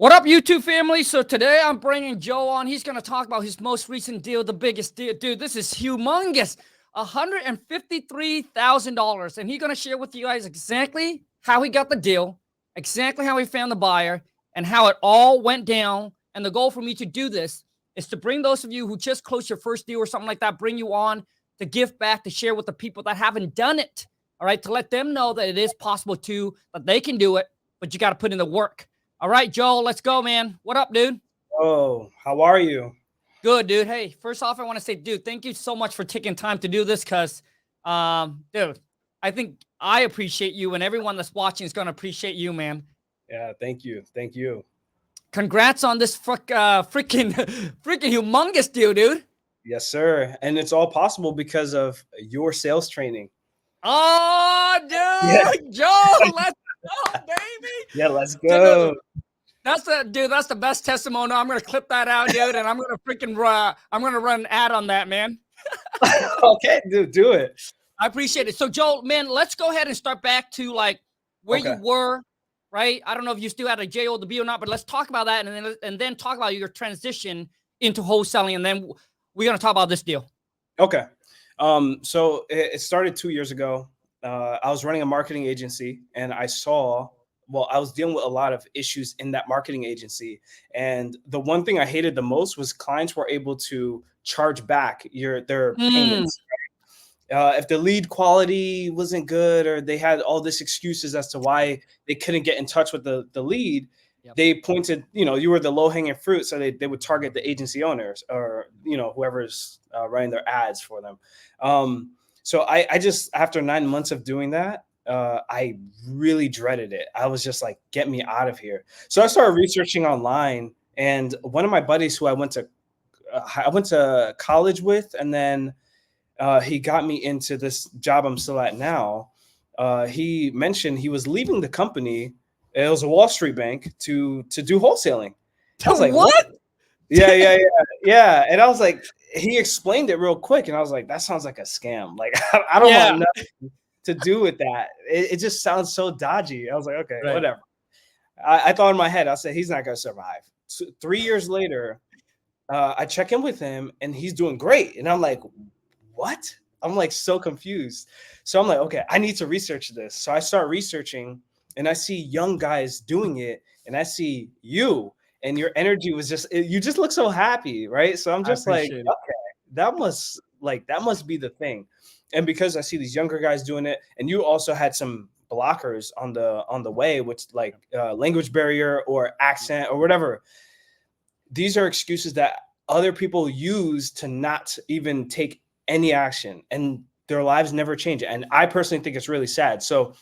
What up, YouTube family? So today I'm bringing Joe on. He's going to talk about his most recent deal, the biggest deal. Dude, this is humongous. $153,000. And he's going to share with you guys exactly how he got the deal, exactly how he found the buyer, and how it all went down. And the goal for me to do this is to bring those of you who just closed your first deal or something like that, bring you on to give back, to share with the people that haven't done it. All right, to let them know that it is possible too, that they can do it, but you got to put in the work. All right, Joel, let's go, man. What up, dude? Oh, how are you? Good, dude. Hey, first off, I want to say, dude, thank you so much for taking time to do this because, dude, I think I appreciate you and everyone that's watching is going to appreciate you, man. Yeah, thank you. Thank you. Congrats on this freaking humongous deal, dude. Yes, sir. And it's all possible because of your sales training. Oh, dude, yeah. Joe, let's go, baby. Yeah, let's go. That's the best testimony. I'm gonna clip that out, dude, and I'm gonna freaking I'm gonna run an ad on that, man. Okay, dude, do it. I appreciate it. So, Joel, man, let's go ahead and start back to like where you were, right? I don't know if you still had a JO to B or not, but let's talk about that, and then talk about your transition into wholesaling, and then we're gonna talk about this deal. Okay. So it started 2 years ago. I was running a marketing agency, and I was dealing with a lot of issues in that marketing agency. And the one thing I hated the most was clients were able to charge back their payments. If the lead quality wasn't good, or they had all these excuses as to why they couldn't get in touch with the lead, they pointed, you were the low hanging fruit. So they would target the agency owners or, whoever's running their ads for them. So I just, after 9 months of doing that, I really dreaded it. I was just like, get me out of here. So I started researching online, and one of my buddies who I went to college with, and then he got me into this job I'm still at now. He mentioned he was leaving the company. It was a Wall Street bank to do wholesaling. I was like, what? Yeah. And I was like, he explained it real quick, and I was like, that sounds like a scam. Like, I don't want nothing to do with that. It just sounds so dodgy. I was like, okay, whatever. I thought in my head, I said, he's not going to survive. So 3 years later, I check in with him, and he's doing great. And I'm like, what? I'm like so confused. So I'm like, okay, I need to research this. So I start researching, and I see young guys doing it, and I see you, and your energy was you just look so happy, right? So I'm just like, okay, that must be the thing. And because I see these younger guys doing it, and you also had some blockers on the way, which like language barrier or accent or whatever. These are excuses that other people use to not even take any action, and their lives never change. And I personally think it's really sad. So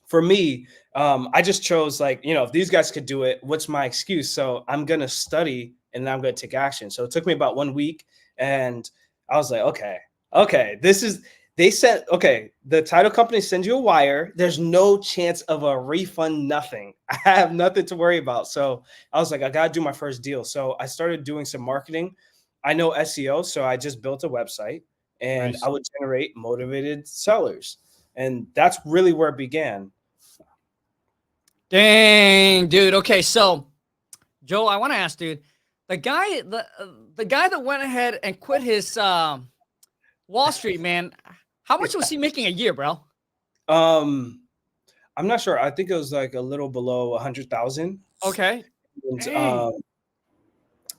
for me, I just chose like, if these guys could do it, what's my excuse? So I'm going to study, and then I'm going to take action. So it took me about 1 week, and I was like, okay, the title company sends you a wire. There's no chance of a refund, nothing. I have nothing to worry about. So I was like, I got to do my first deal. So I started doing some marketing. I know SEO, so I just built a website, and I would generate motivated sellers. And that's really where it began. Dang, dude. Okay, so Joe, I want to ask, dude, the guy that went ahead and quit his Wall Street, man, how much was he making a year, bro? I'm not sure. I think it was like a little below 100,000. Okay. And,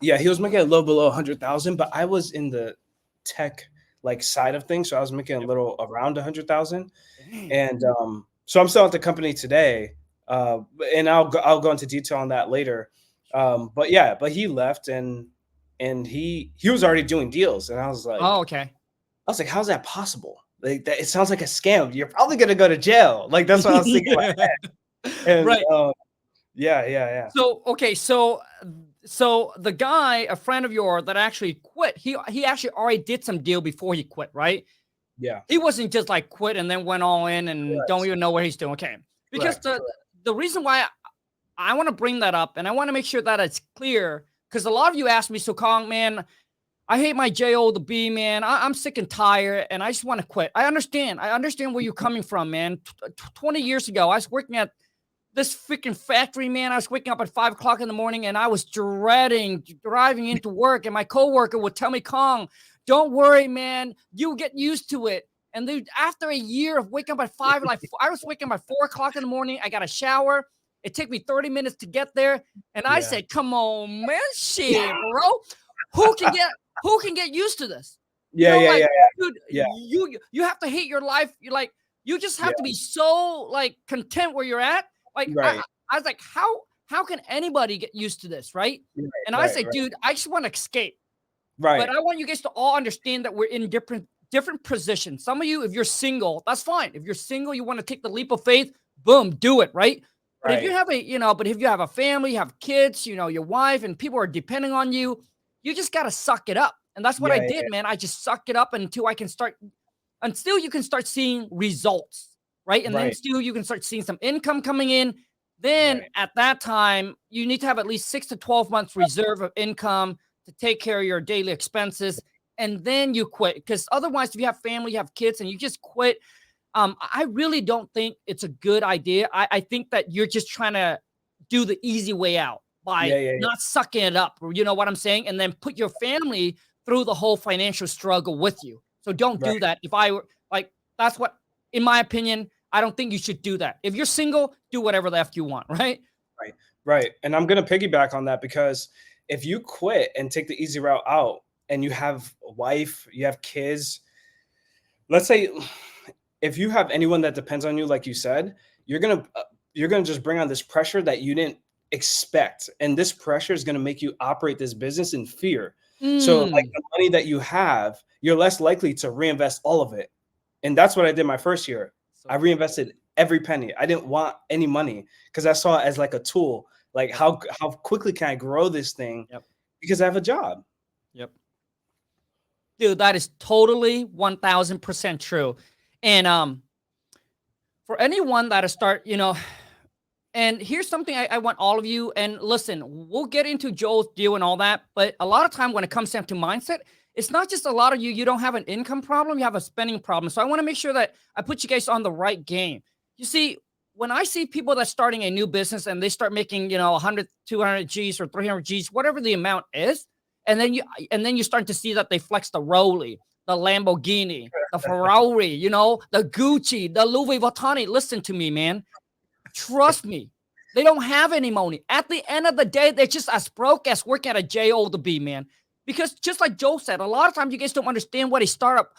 yeah, he was making a little below 100,000, but I was in the tech like side of things, so I was making a little around 100,000. And so I'm still at the company today, and I'll go into detail on that later. But he left, and he was already doing deals, and I was like, oh, okay. I was like, how's that possible? Like that, it sounds like a scam. You're probably gonna go to jail. Like that's what I was thinking. And, right. Yeah. So okay, so the guy, a friend of yours that actually quit, he actually already did some deal before he quit, right? Yeah. He wasn't just like quit and then went all in and don't even know what he's doing. Okay. Because the reason why I want to bring that up, and I want to make sure that it's clear, because a lot of you ask me, so Khang, man, I hate my JO to B, man. I'm sick and tired, and I just want to quit. I understand where you're coming from, man. 20 years ago, I was working at this freaking factory, man. I was waking up at 5 o'clock in the morning and I was dreading driving into work. And my coworker would tell me, Khang, don't worry, man. You get used to it. And dude, after a year of waking up at 5, like I was waking up at 4 o'clock in the morning. I got a shower. It took me 30 minutes to get there. And I said, come on, man, shit, bro. Who can get used to this? Dude, you have to hate your life. You're like, you just have to be so like content where you're at. Like, I was like, how can anybody get used to this, right? And I said, dude, I just want to escape. Right. But I want you guys to all understand that we're in different positions. Some of you, if you're single, that's fine. If you're single, you want to take the leap of faith, boom, do it, right? But if you have if you have a family, you have kids, your wife, and people are depending on you, you just got to suck it up. And that's what I did, man. I just sucked it up until you can start seeing results, right? And then still you can start seeing some income coming in. Then at that time, you need to have at least 6 to 12 months reserve of income to take care of your daily expenses. And then you quit. Because otherwise, if you have family, you have kids, and you just quit, I really don't think it's a good idea. I think that you're just trying to do the easy way out by not sucking it up. You know what I'm saying? And then put your family through the whole financial struggle with you. So don't do that. If I were like, that's what, in my opinion, I don't think you should do that. If you're single, do whatever the F you want, right? Right. And I'm going to piggyback on that, because if you quit and take the easy route out and you have a wife, you have kids, let's say if you have anyone that depends on you, like you said, you're going to just bring on this pressure that you didn't expect. And this pressure is going to make you operate this business in fear. So like the money that you have, you're less likely to reinvest all of it. And that's what I did my first year. I reinvested every penny. I didn't want any money because I saw it as like a tool. Like how quickly can I grow this thing? Because I have a job. Dude, that is totally 1000% true. And for anyone that start, and here's something I want all of you, and listen, we'll get into Joel's deal and all that, but a lot of time when it comes down to mindset, it's not just a lot of you don't have an income problem, you have a spending problem. So I want to make sure that I put you guys on the right game. You see, when I see people that's starting a new business and they start making, 100, 200 G's or 300 G's, whatever the amount is, and then you start to see that they flex the Rolly, the Lamborghini, the Ferrari, the Gucci, the Louis Vuitton. Listen to me, man. Trust me. They don't have any money. At the end of the day, they're just as broke as working at a job, man. Because just like Joe said, a lot of times you guys don't understand what a startup,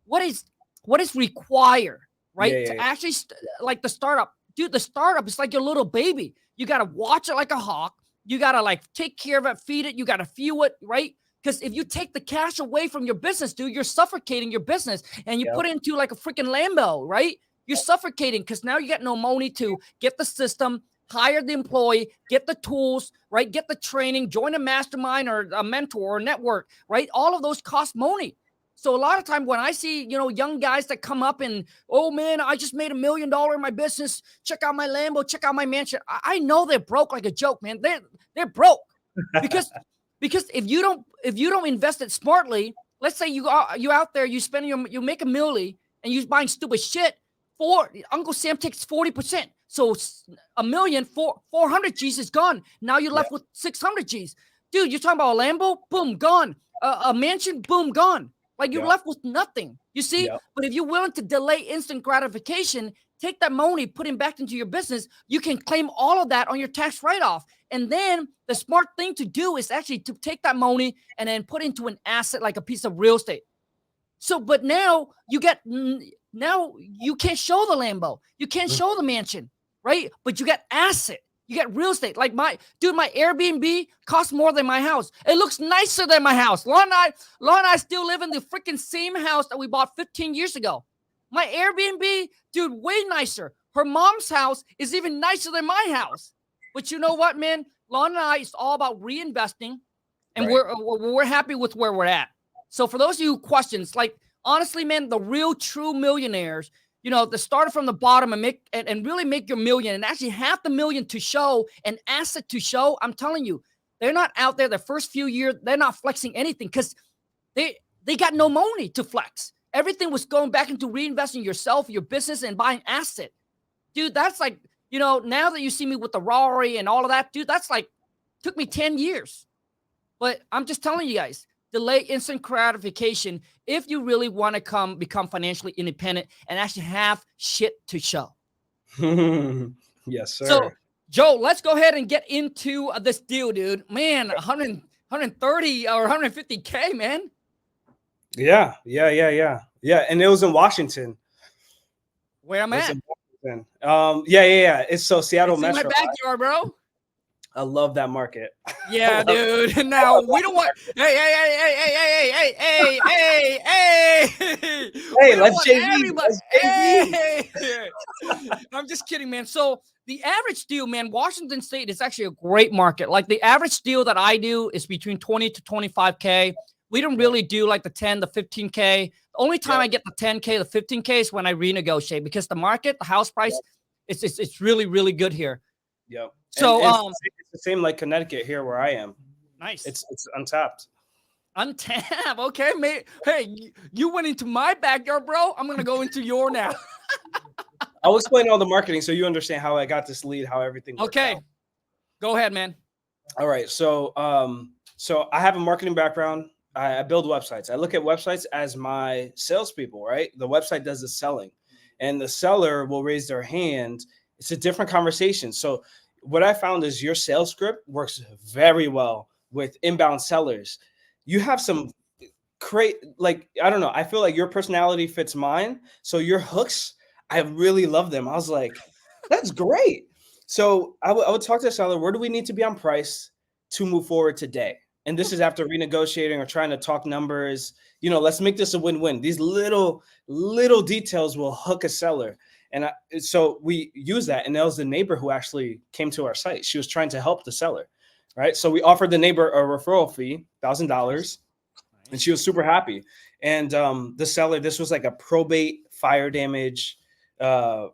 what is required, right? To actually, like the startup. Dude, the startup is like your little baby. You got to watch it like a hawk. You got to like take care of it, feed it. You got to fuel it, right? Because if you take the cash away from your business, dude, you're suffocating your business. And you put it into like a freaking Lambo, right? You're suffocating because now you got no money to get the system, hire the employee, get the tools, right? Get the training, join a mastermind or a mentor or a network, right? All of those cost money. So a lot of time when I see, young guys that come up and, oh man, I just made $1 million in my business. Check out my Lambo, check out my mansion. I know they're broke like a joke, man. They're broke because if you don't invest it smartly, let's say you out there, you you make $1 million and you're buying stupid shit. Uncle Sam takes 40%. So $1 million, 400 G's is gone. Now you're left with 600 G's. Dude, you're talking about a Lambo? Boom, gone. A mansion? Boom, gone. Like you're left with nothing. You see? But if you're willing to delay instant gratification, take that money, put it back into your business, you can claim all of that on your tax write-off. And then the smart thing to do is actually to take that money and then put into an asset like a piece of real estate. So, but now you can't show the Lambo. You can't show the mansion, right? But you got asset. You got real estate. Like my Airbnb costs more than my house. It looks nicer than my house. Law and I still live in the freaking same house that we bought 15 years ago. My Airbnb, dude, way nicer. Her mom's house is even nicer than my house. But you know what, man? Law and I, it's all about reinvesting, and we're happy with where we're at. So for those of you who questions, like honestly, man, the real true millionaires, the starter from the bottom and really make your million and actually have the million to show, an asset to show. I'm telling you, they're not out there the first few years. They're not flexing anything because they got no money to flex. Everything was going back into reinvesting yourself, your business, and buying asset. Dude, that's like You know, now that you see me with the Rari and all of that, dude, that's like, took me 10 years. But I'm just telling you guys, delay instant gratification if you really want to become financially independent and actually have shit to show. Yes, sir. So, Joe, let's go ahead and get into this deal, dude. Man, 130 or 150K, man. Yeah. And it was in Washington. Where I'm at. Yeah. It's so Seattle It's in Metro. my backyard, bro. I love that market. Yeah, dude. Now we don't want. Hey! Hey, let's JV. Hey! I'm just kidding, man. So the average deal, man, Washington State is actually a great market. Like the average deal that I do is between 20 to 25K. We don't really do like the 10 to 15K. The only time I get the 10K, the 15K is when I renegotiate because the market, the house price, it's really, really good here. Yep. So it's the same like Connecticut here where I am. Nice. It's untapped. Untapped. Okay, mate. Hey, you went into my backyard, bro. I'm gonna go into your now. I'll explain all the marketing so you understand how I got this lead, how everything worked out. Go ahead, man. All right. So I have a marketing background. I build websites. I look at websites as my salespeople, right? The website does the selling, and the seller will raise their hand. It's a different conversation. So what I found is your sales script works very well with inbound sellers. You have some great, like, I don't know. I feel like your personality fits mine. So your hooks, I really love them. I was like, that's great. So I would talk to the seller. Where do we need to be on price to move forward today? And this is after renegotiating or trying to talk numbers. You know, let's make this a win-win. These little details will hook a seller. And so we use that. And that was the neighbor who actually came to our site. She was trying to help the seller, right? So we offered the neighbor a referral fee, $1,000, and she was super happy. And the seller, this was like a probate fire damage. It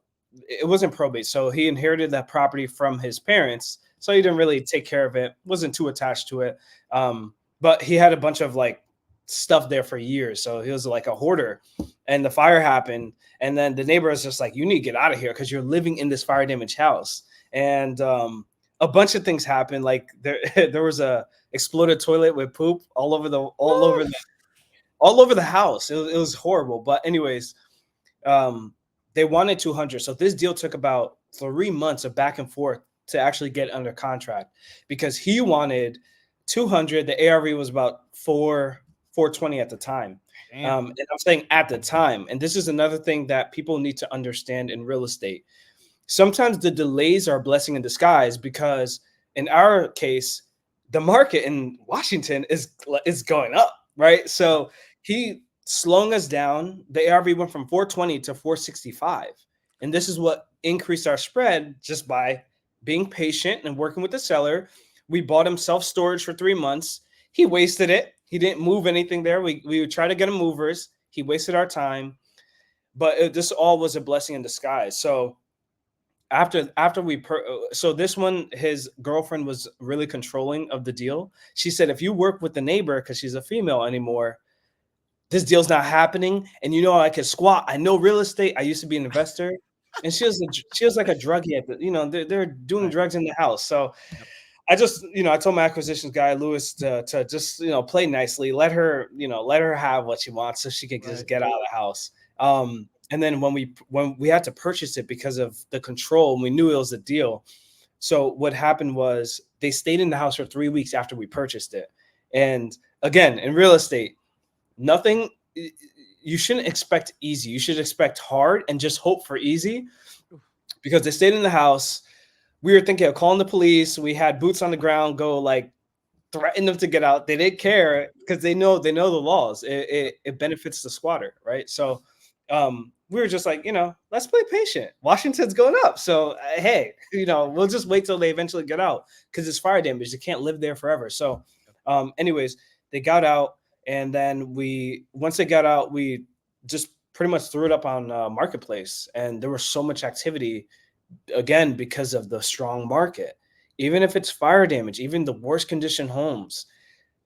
wasn't probate. So he inherited that property from his parents. So he didn't really take care of it, wasn't too attached to it. But he had a bunch of like stuff there for years. So he was like a hoarder, and the fire happened. And then the neighbor was just like, you need to get out of here because you're living in this fire damaged house. And a bunch of things happened. Like there was a exploded toilet with poop all over the house. It was horrible. But anyways, they wanted 200. So this deal took about 3 months of back and forth to actually get under contract because he wanted 200. The ARV was about 420 at the time. And I'm saying at the time, and this is another thing that people need to understand in real estate. Sometimes the delays are a blessing in disguise because in our case, the market in Washington is going up, right? So he slowing us down. The ARV went from 420 to 465. And this is what increased our spread just by being patient and working with the seller. We bought him self-storage for 3 months. He wasted it. He didn't move anything there. We would try to get him movers. He wasted our time, but this all was a blessing in disguise. So so this one, his girlfriend was really controlling of the deal. She said, if you work with the neighbor, because she's a female anymore, this deal's not happening. And you know, I can squat. I know real estate. I used to be an investor. And she was like a druggie at the, they're doing drugs in the house. So I just, I told my acquisitions guy, Lewis, to just, play nicely, let her have what she wants so she can just get out of the house. And then when we had to purchase it because of the control, and we knew it was a deal. So what happened was they stayed in the house for 3 weeks after we purchased it. And again, in real estate, you shouldn't expect easy. You should expect hard and just hope for easy, because they stayed in the house. We were thinking of calling the police. We had boots on the ground, go like threaten them to get out. They didn't care because they know the laws. It benefits the squatter, right? So we were just like, let's play patient. Washington's going up. So hey, we'll just wait till they eventually get out because it's fire damage. They can't live there forever. So anyways, they got out. And then once they got out, we just pretty much threw it up on Marketplace. And there was so much activity, again, because of the strong market. Even if it's fire damage, even the worst condition homes,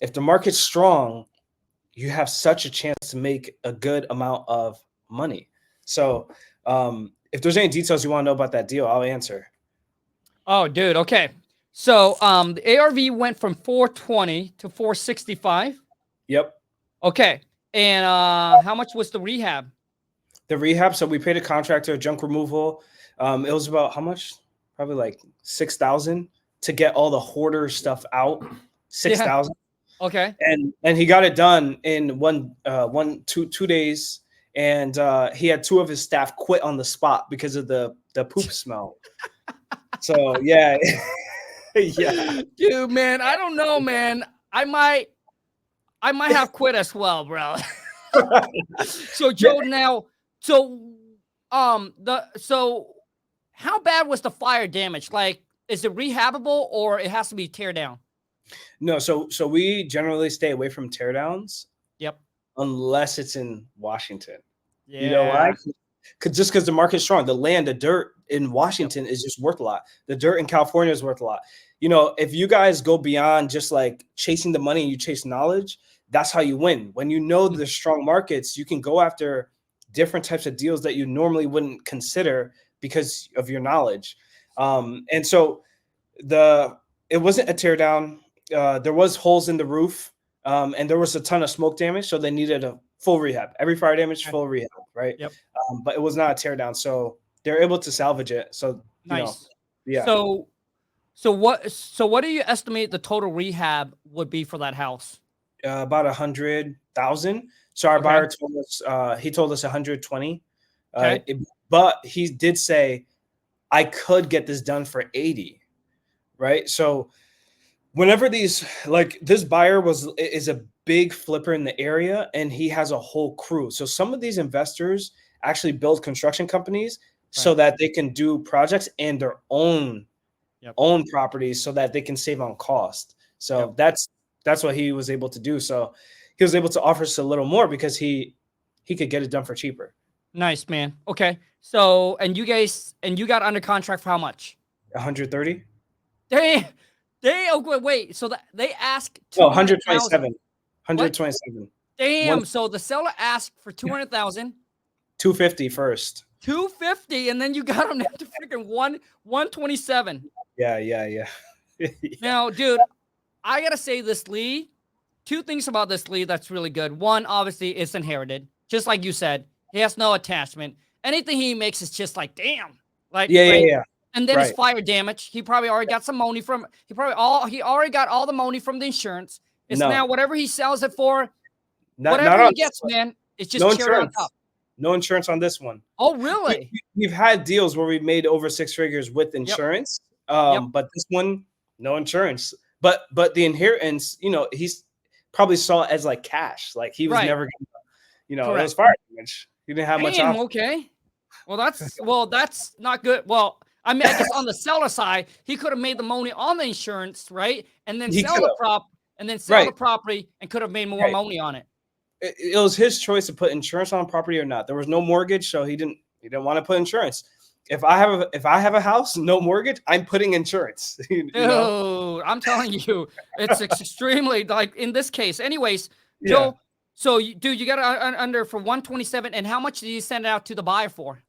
if the market's strong, you have such a chance to make a good amount of money. So if there's any details you want to know about that deal, I'll answer. Oh, dude. Okay. So the ARV went from 420 to 465. Yep. Okay. And how much was the rehab? The rehab. So we paid a contractor junk removal. It was about how much? Probably like 6,000 to get all the hoarder stuff out. 6,000. Okay. And he got it done in two days. And he had 2 of his staff quit on the spot because of the poop smell. So yeah. Yeah. Dude, man, I don't know, man. I might have quit as well, bro. So Joe, now, so how bad was the fire damage? Like, is it rehabable or it has to be tear down? No, so we generally stay away from teardowns. Yep. Unless it's in Washington. Yeah. You know why? Because the market's strong. The land, the dirt in Washington is just worth a lot. The dirt in California is worth a lot. You know, if you guys go beyond just like chasing the money and you chase knowledge, that's how you win. When you know the strong markets, you can go after different types of deals that you normally wouldn't consider because of your knowledge. And so it wasn't a tear down. There was holes in the roof, and there was a ton of smoke damage, so they needed a full rehab. Every fire damage, full rehab, right? Yep. But it was not a tear down, so they're able to salvage it. So nice. Yeah. So what do you estimate the total rehab would be for that house? About 100,000. So our buyer told us he told us 120. But he did say I could get this done for 80, right? So whenever this buyer is a big flipper in the area and he has a whole crew. So some of these investors actually build construction companies so that they can do projects and their own properties so that they can save on cost. So that's what he was able to do. So he was able to offer us a little more because he could get it done for cheaper. Nice, man. Okay. So, and you got under contract for how much? 130. Wait. So they asked 127. 127. Damn. So the seller asked for 200,000. 250 first. 250, and then you got them to freaking 127. Yeah. Now, dude, I gotta say this, Lee. 2 things about this, Lee, that's really good. One, obviously, it's inherited, just like you said. He has no attachment. Anything he makes is just like, damn. Like, yeah. And then his fire damage. He probably already got some money from. He already got all the money from the insurance. It's now whatever he sells it for. Whatever he gets, man. It's just cherry on top. No insurance on this one. Oh, really? We've had deals where we've made over 6 figures with insurance. But this one, no insurance. But the inheritance, he's probably saw it as like cash. Like he was never gonna, it was fire damage. He didn't have much option. Okay. Well, that's not good. Well, I mean, I guess on the seller side, he could have made the money on the insurance, right? And then sell the property and could have made more money on it. It was his choice to put insurance on property or not. There was no mortgage, so he didn't want to put insurance. If I have a house, no mortgage, I'm putting insurance. Dude, I'm telling you, it's extremely like in this case. Anyways, Joe, so you got under for 127, and how much did you send it out to the buyer for?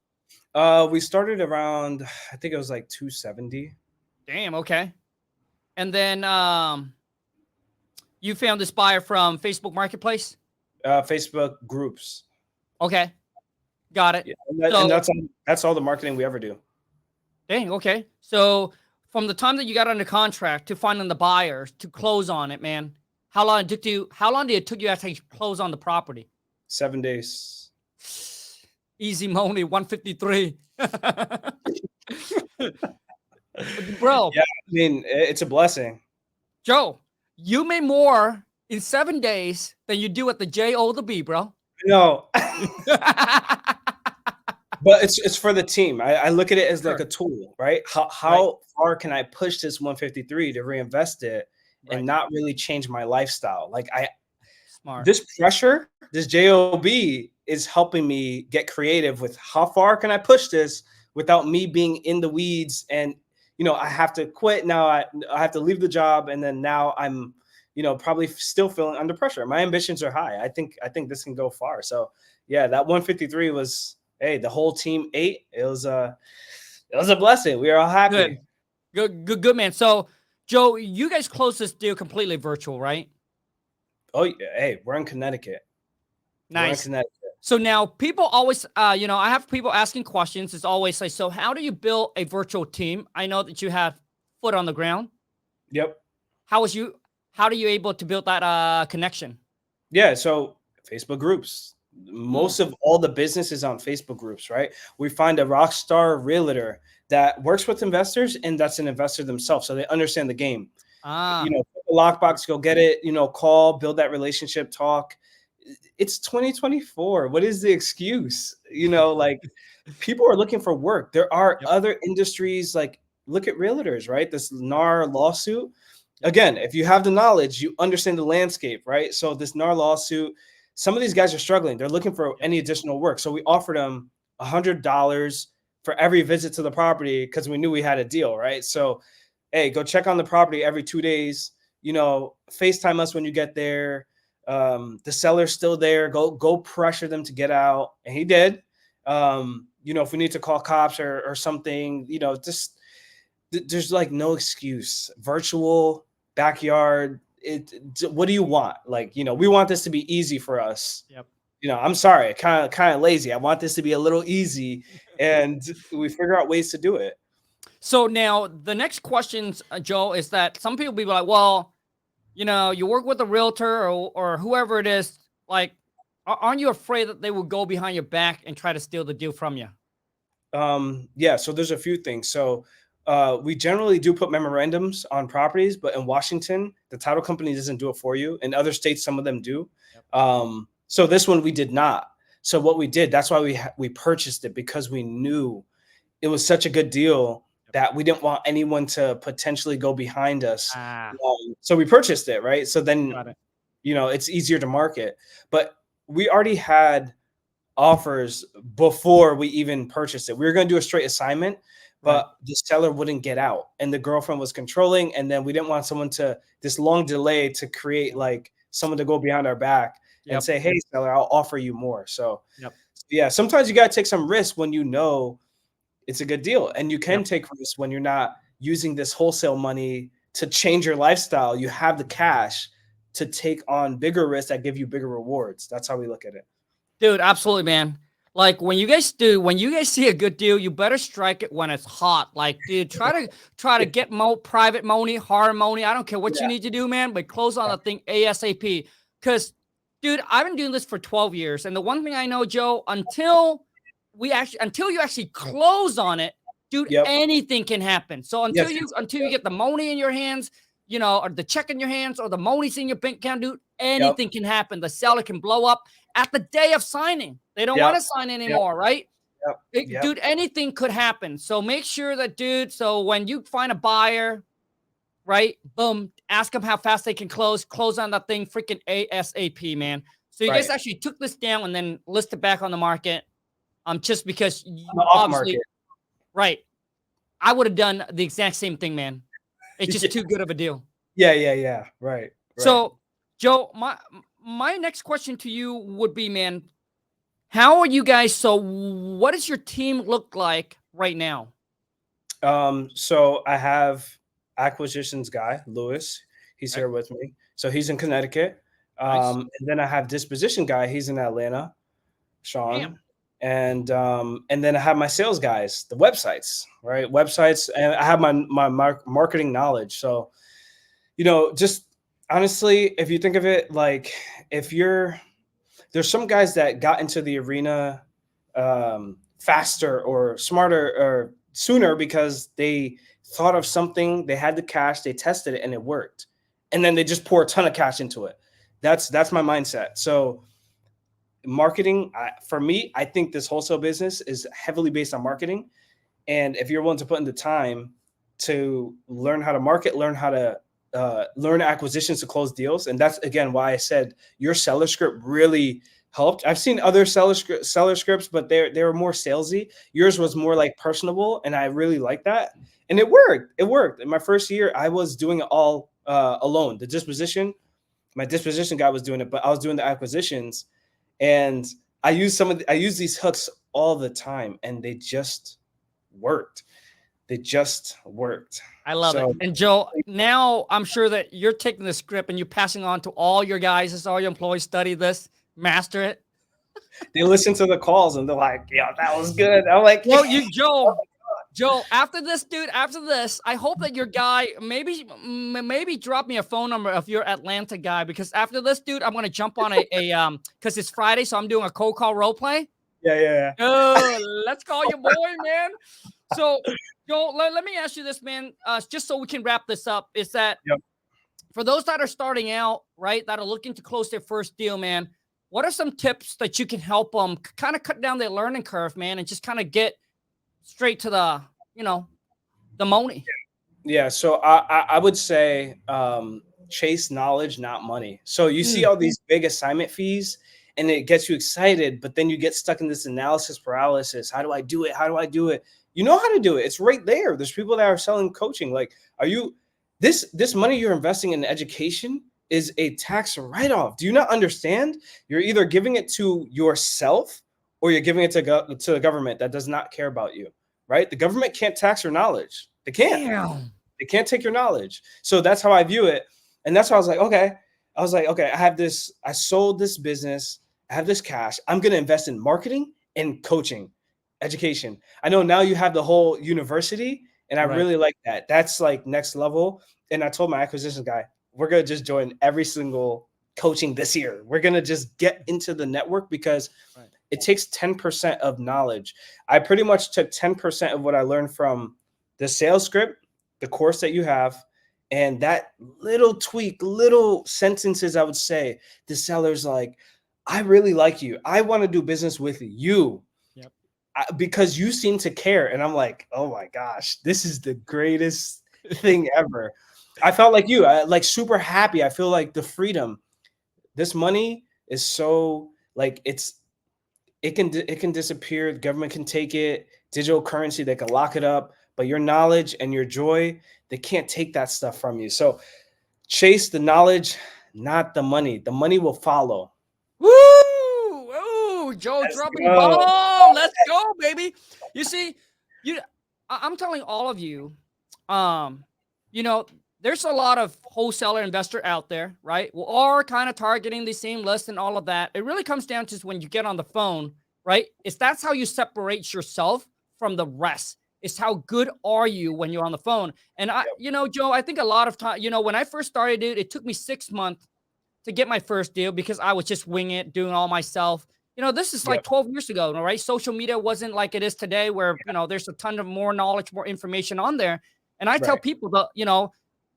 We started around, I think it was like 270. Damn. Okay. And then you found this buyer from Facebook Marketplace. Facebook groups. Okay. Got it. Yeah, and that's all the marketing we ever do. Dang. Okay. So from the time that you got under contract to finding the buyers to close on it, man, how long did it took you to close on the property? 7 days. Easy money, 153. Bro. Yeah, I mean, it's a blessing. Joe, you made more in 7 days than you do at the J.O. the B, bro. No. But it's for the team. I look at it as like a tool, right? How far can I push this 153 to reinvest it and not really change my lifestyle? Like this pressure, this JOB is helping me get creative with how far can I push this without me being in the weeds. And, I have to quit now. I have to leave the job. And then now I'm, probably still feeling under pressure. My ambitions are high. I think this can go far. So yeah, that 153 was, hey, the whole team ate. It was a blessing. We are all happy. Good, man. So, Joe, you guys closed this deal completely virtual, right? Oh, yeah. Hey, we're in Connecticut. Nice. We're in Connecticut. So now people always, I have people asking questions. It's always like, so how do you build a virtual team? I know that you have foot on the ground. Yep. How do you able to build that connection? Yeah. So Facebook groups. Most of all the business is on Facebook groups, right? We find a rock star realtor that works with investors and that's an investor themselves. So they understand the game. Ah. The lockbox, go get it, call, build that relationship, talk. It's 2024. What is the excuse? Like people are looking for work. There are other industries, like look at realtors, right? This NAR lawsuit. Again, if you have the knowledge, you understand the landscape, right? So this NAR lawsuit, some of these guys are struggling. They're looking for any additional work. So we offered them $100 for every visit to the property because we knew we had a deal, right? So, hey, go check on the property every 2 days. FaceTime us when you get there. The seller's still there. Go pressure them to get out. And he did. If we need to call cops or something, just there's like no excuse. Virtual backyard. What do you want? Like, we want this to be easy for us. Yep. I'm sorry, kind of lazy. I want this to be a little easy, and we figure out ways to do it. So now the next questions, Joe, is that some people be like, well, you work with a realtor or whoever it is, like, aren't you afraid that they will go behind your back and try to steal the deal from you? Yeah, so there's a few things. So we generally do put memorandums on properties, but in Washington, the title company doesn't do it for you. In other states, some of them do. Yep. So this one we did not. So what we did, that's why we purchased it, because we knew it was such a good deal that we didn't want anyone to potentially go behind us. So we purchased it, right? So then, it's easier to market. But we already had offers before we even purchased it. We were going to do a straight assignment, but the seller wouldn't get out and the girlfriend was controlling. And then we didn't want this long delay to create like someone to go behind our back and say, hey, seller, I'll offer you more. So yeah, sometimes you got to take some risks when it's a good deal, and you can take risks when you're not using this wholesale money to change your lifestyle. You have the cash to take on bigger risks that give you bigger rewards. That's how we look at it. Dude, absolutely, man. Like when you guys see a good deal, you better strike it when it's hot. Like, dude, try to get private money, hard money. I don't care what you need to do, man, but close on the thing ASAP. Because, dude, I've been doing this for 12 years. And the one thing I know, Joe, until you actually close on it, dude, anything can happen. So until you get the money in your hands, or the check in your hands, or the money's in your bank account, dude, anything can happen. The seller can blow up at the day of signing. They don't want to sign anymore, right? Dude, anything could happen. So make sure that, dude, so when you find a buyer, right, boom, ask them how fast they can close on that thing freaking ASAP, man. So you guys actually took this down and then listed back on the market, just because you obviously, right. I would have done the exact same thing, man. It's just too good of a deal. Yeah. Right. So, Joe, my next question to you would be, man, how are you guys? So what does your team look like right now? So I have acquisitions guy, Lewis. He's here with me. So he's in Connecticut. And then I have disposition guy. He's in Atlanta, Sean. And then I have my sales guys, the websites, right? Websites. And I have my marketing knowledge. So, just honestly, if you think of it, like there's some guys that got into the arena faster or smarter or sooner because they thought of something, they had the cash, they tested it and it worked. And then they just pour a ton of cash into it. That's my mindset. So marketing, for me, I think this wholesale business is heavily based on marketing. And if you're willing to put in the time to learn how to market, learn how to learn acquisitions to close deals. And that's, again, why I said your seller script really helped. I've seen other seller scripts, but they were more salesy. Yours was more like personable. And I really like that. And it worked. In my first year, I was doing it all alone. My disposition guy was doing it, but I was doing the acquisitions. And I use these hooks all the time and they just worked. They just worked. I love it. And Joe, now I'm sure that you're taking the script and you're passing on to all your guys, as all your employees study this, master it. They listen to the calls and they're like, yeah, that was good. I'm like, well, Joe, after this, dude, I hope that your guy maybe drop me a phone number if you're Atlanta guy, because after this, dude, I'm gonna jump on because it's Friday, so I'm doing a cold call role play. Yeah. Let's call your boy, man. So, Joe, let me ask you this, man, just so we can wrap this up, is that for those that are starting out, right, that are looking to close their first deal, man, what are some tips that you can help them kind of cut down their learning curve, man, and just kind of get straight to the, the money? Yeah. So I would say chase knowledge, not money. So you see all these big assignment fees and it gets you excited, but then you get stuck in this analysis paralysis. How do I do it? How do I do it? You know how to do it. It's right there. There's people that are selling coaching. Like, this money you're investing in education is a tax write-off. Do you not understand? You're either giving it to yourself or you're giving it to the government that does not care about you, right? The government can't tax your knowledge. They can't. Damn. They can't take your knowledge. So that's how I view it. And that's why I was like, okay, I sold this business. I have this cash. I'm going to invest in marketing and coaching, education. I know now you have the whole university, and I really like that. That's like next level. And I told my acquisition guy, we're going to just join every single coaching this year. We're going to just get into the network because it takes 10% of knowledge. I pretty much took 10% of what I learned from the sales script, the course that you have, and that little tweak, little sentences, I would say, the seller's like, I really like you. I want to do business with you because you seem to care. And I'm like, oh my gosh, this is the greatest thing ever. I felt like you, like super happy. I feel like the freedom, this money is so like, it can disappear. The government can take it, digital currency, they can lock it up, but your knowledge and your joy, they can't take that stuff from you. So chase the knowledge, not the money. The money will follow. Woo! Ooh, Joe dropping the ball. Let's go, baby. You see, I'm telling all of you, there's a lot of wholesaler investor out there, right? We are kind of targeting the same list and all of that. It really comes down to when you get on the phone, right? That's how you separate yourself from the rest. It's how good are you when you're on the phone. And Joe, I think a lot of time, when I first started, dude, it took me 6 months to get my first deal because I was just winging it, doing all myself. This is like 12 years ago, right? Social media wasn't like it is today where, there's a ton of more knowledge, more information on there. And I tell people that,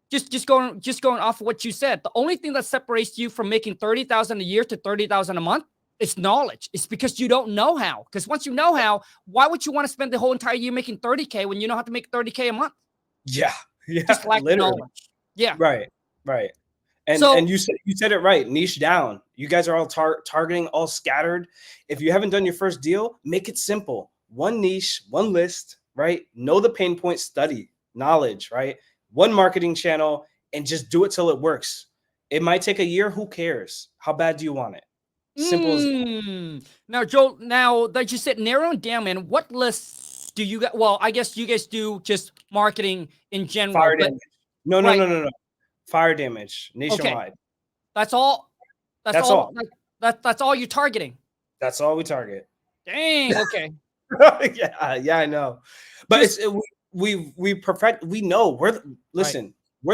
just going off of what you said, the only thing that separates you from making $30,000 a year to $30,000 a month is knowledge. It's because you don't know how. Because once you know how, why would you want to spend the whole entire year making $30K when you know how to make $30K a month? Yeah. Just lack knowledge. Yeah. Right. And you said it right. Niche down. You guys are all targeting, all scattered. If you haven't done your first deal, make it simple. One niche, one list, right? Know the pain point, study, knowledge, right? One marketing channel, and just do it till it works. It might take a year. Who cares? How bad do you want it? Simple as Now, Joel, now that you said narrowing down, man, what lists do you got? Well, I guess you guys do just marketing in general. Fire damage. No. Fire damage nationwide. Okay. That's all. That's all. That's all you're targeting. That's all we target. Dang. Okay. yeah, I know. But we perfect. We know we're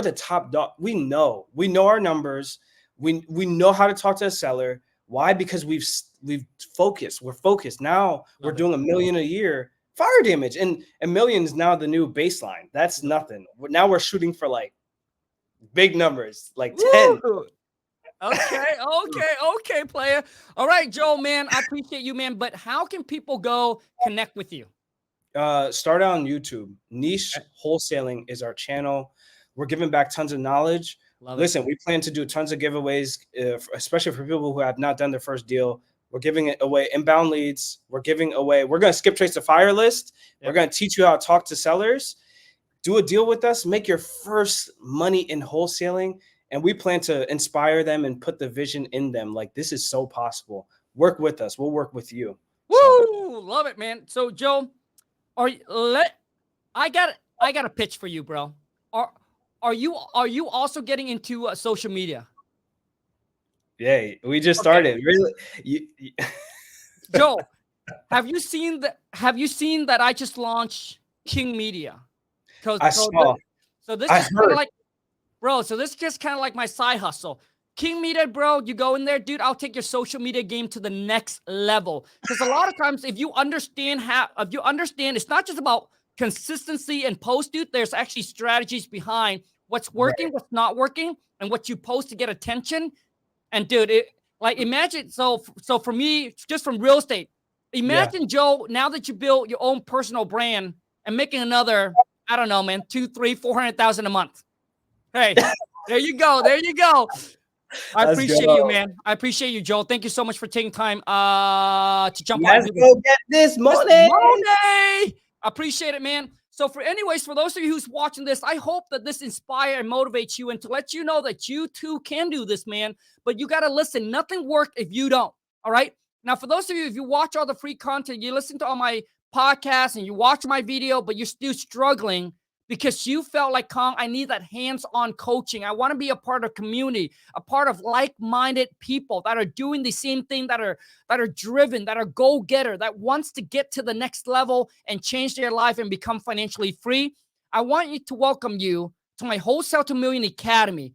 the top dog. We know our numbers. We know how to talk to a seller. Why? Because we've focused. We're focused. Now we're doing $1 million a year fire damage, and $1 million is now the new baseline. That's nothing. Now we're shooting for like big numbers, like 10. Okay, player. All right, Joel, man, I appreciate you, man. But how can people go connect with you? Start out on YouTube. Niche Wholesaling is our channel. We're giving back tons of knowledge. Listen, we plan to do tons of giveaways, especially for people who have not done their first deal. We're giving it away inbound leads. We're going to skip trace the fire list. We're going to teach you how to talk to sellers. Do a deal with us. Make your first money in wholesaling. And we plan to inspire them and put the vision in them. Like, this is so possible. Work with us. We'll work with you. Woo! Love it, man. So, Joe, I got I got a pitch for you, bro. Are you also getting into social media? Yeah, we just Okay. started. Really, Joe, have you seen that I just launched King Media? I saw. So this I is kind heard. of like, bro. So this is just kind of like my side hustle. King Media, bro. You go in there, dude. I'll take your social media game to the next level. Because a lot of times, if you understand, it's not just about consistency and post, dude. There's actually strategies behind what's working, Right. what's not working, and what you post to get attention. And dude, imagine. So for me, just from real estate, Yeah. imagine, Joe, now that you built your own personal brand and making another, I don't know, man, 2, 3, 400,000 a month. Hey, there you go. There you go. I Let's appreciate you, go. man. I appreciate you, Joel. Thank you so much for taking time to jump on. Let's go get this money. Money. Appreciate it, man. So for those of you who's watching this, I hope that this inspires and motivates you and to let you know that you too can do this, man. But you got to listen. Nothing works if you don't. All right. Now, for those of you, if you watch all the free content, you listen to all my podcasts and you watch my video, but you're still struggling because you felt like, Khang, I need that hands-on coaching. I want to be a part of community, a part of like-minded people that are doing the same thing, that are driven, that are go-getter, that wants to get to the next level and change their life and become financially free. I want you to welcome you to my Wholesale to Million Academy,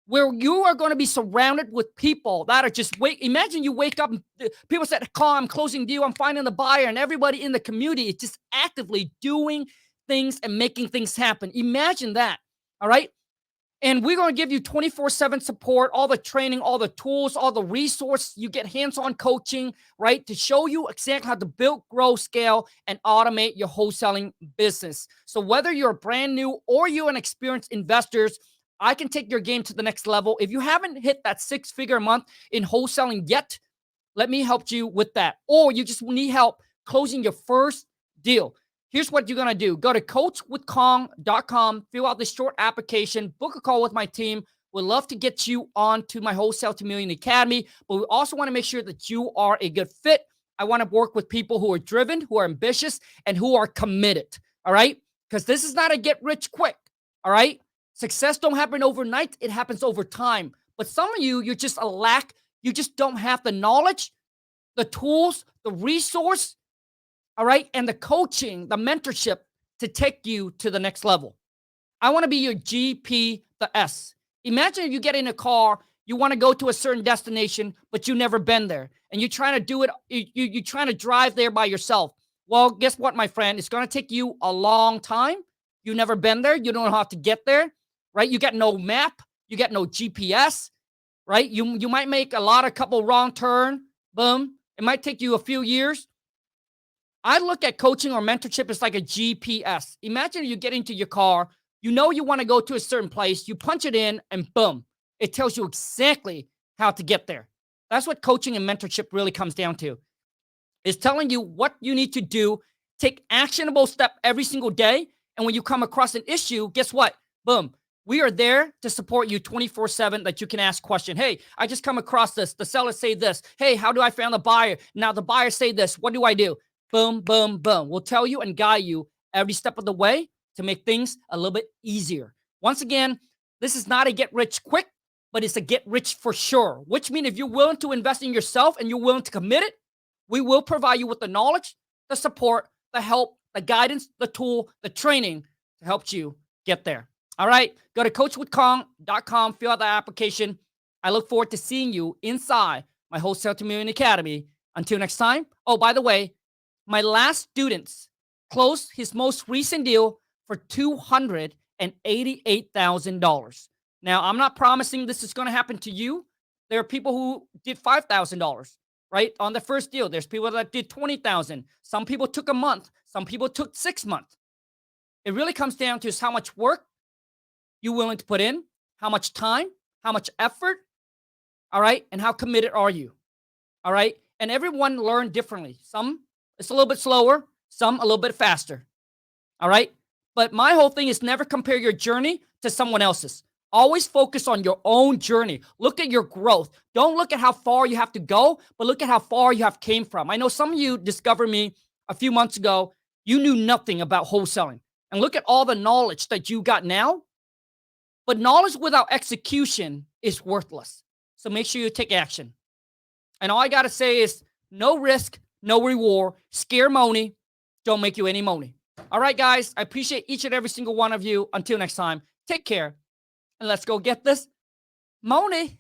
where you are going to be surrounded with people that are just imagine you wake up and people said, "Call, I'm closing deal, I'm finding the buyer," and everybody in the community is just actively doing things and making things happen. Imagine that. All right. And we're going to give you 24/7 support, all the training, all the tools, all the resources. You get hands-on coaching, right, to show you exactly how to build, grow, scale, and automate your wholesaling business. So whether you're brand new or you're an experienced investor, I can take your game to the next level. If you haven't hit that 6-figure a month in wholesaling yet, let me help you with that. Or you just need help closing your first deal. Here's what you're going to do. Go to coachwithkhang.com, fill out this short application, book a call with my team. We'd love to get you on to my Wholesale to Million Academy, but we also want to make sure that you are a good fit. I want to work with people who are driven, who are ambitious, and who are committed, all right? Because this is not a get rich quick, all right? Success don't happen overnight. It happens over time. But some of you, you're just a lack. You just don't have the knowledge, the tools, the resource, all right, and the coaching, the mentorship to take you to the next level. I want to be your GPS. Imagine if you get in a car, you want to go to a certain destination, but you've never been there, and you're trying to do it. You're trying to drive there by yourself. Well, guess what, my friend? It's going to take you a long time. You've never been there. You don't know how to get there, right? You got no map. You got no GPS, right? You might make a couple wrong turn. Boom. It might take you a few years. I look at coaching or mentorship as like a GPS. Imagine you get into your car, you know you want to go to a certain place, you punch it in, and boom, it tells you exactly how to get there. That's what coaching and mentorship really comes down to. It's telling you what you need to do, take actionable step every single day, and when you come across an issue, guess what? Boom. We are there to support you 24/7, that you can ask question. Hey, I just come across this. The seller say this. Hey, how do I find the buyer? Now the buyer say this. What do I do? Boom, boom, boom. We'll tell you and guide you every step of the way to make things a little bit easier. Once again, this is not a get rich quick, but it's a get rich for sure, which means if you're willing to invest in yourself and you're willing to commit it, we will provide you with the knowledge, the support, the help, the guidance, the tool, the training to help you get there. All right, go to coachwithkhang.com, fill out the application. I look forward to seeing you inside my Wholesale to Million Academy. Until next time. Oh, by the way, my last students closed his most recent deal for $288,000. Now, I'm not promising this is going to happen to you. There are people who did $5,000, right, on the first deal. There's people that did $20,000. Some people took a month. Some people took 6 months. It really comes down to how much work you're willing to put in, how much time, how much effort, all right, and how committed are you, all right? And everyone learned differently. Some, it's a little bit slower, some a little bit faster, all right? But my whole thing is never compare your journey to someone else's. Always focus on your own journey. Look at your growth. Don't look at how far you have to go, but look at how far you have came from. I know some of you discovered me a few months ago. You knew nothing about wholesaling. and look at all the knowledge that you got now. But knowledge without execution is worthless. So make sure you take action. And all I got to say is no risk, no reward. Scare money, don't make you any money. All right, guys, I appreciate each and every single one of you. Until next time, take care, and let's go get this money.